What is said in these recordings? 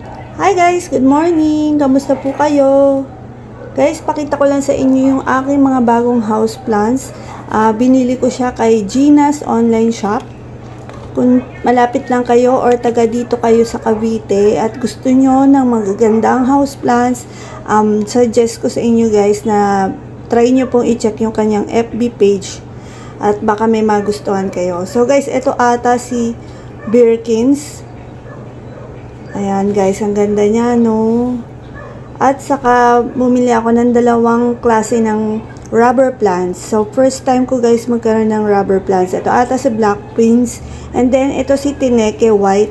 Hi guys, good morning! Kamusta po kayo? Guys, pakita ko lang sa inyo yung aking mga bagong house plants. Binili ko siya kay Gina's online shop. Kung malapit lang kayo or taga dito kayo sa Cavite at gusto nyo ng magagandang house plants, suggest ko sa inyo guys na try nyo pong i-check yung kanyang FB page at baka may magustuhan kayo. So guys, ito ata si Birkins. Ayan guys, ang ganda niya, no? At saka, bumili ako ng dalawang klase ng rubber plants. So, first time ko guys magkaroon ng rubber plants. Ito ata si Black Prince. And then, ito si Tineke White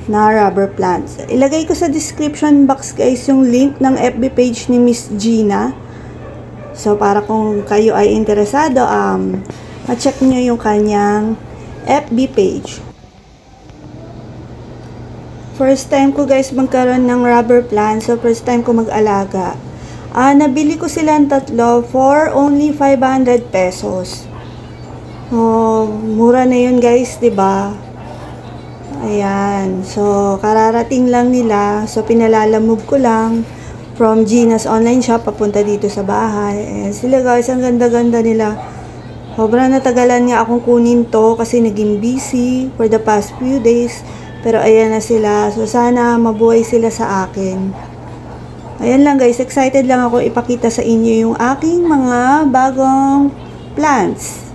na rubber plants. Ilagay ko sa description box guys yung link ng FB page ni Miss Gina. So, para kung kayo ay interesado, ma-check nyo yung kanyang FB page. First time ko guys magkaroon ng rubber plant. So, first time ko mag-alaga. Nabili ko silang tatlo for only 500 pesos. Mura na yun guys, 'di ba? Ayan. So, kararating lang nila. So, pinalalamove ko lang from Gina's online shop papunta dito sa bahay. Ayan sila guys, ang ganda-ganda nila. Sobrang natagalan nga akong kunin to kasi naging busy for the past few days. Pero ayan na sila. So, sana mabuhay sila sa akin. Ayan lang guys. Excited lang ako ipakita sa inyo yung aking mga bagong plants.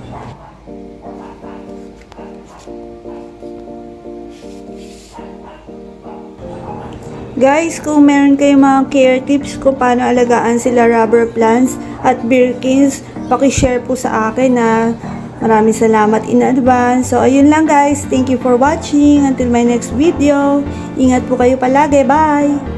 Guys, kung meron kayong mga care tips kung paano alagaan sila rubber plants at Birkins, paki-share po sa akin na. Maraming salamat in advance. So, ayun lang guys. Thank you for watching. Until my next video. Ingat po kayo palagi. Bye!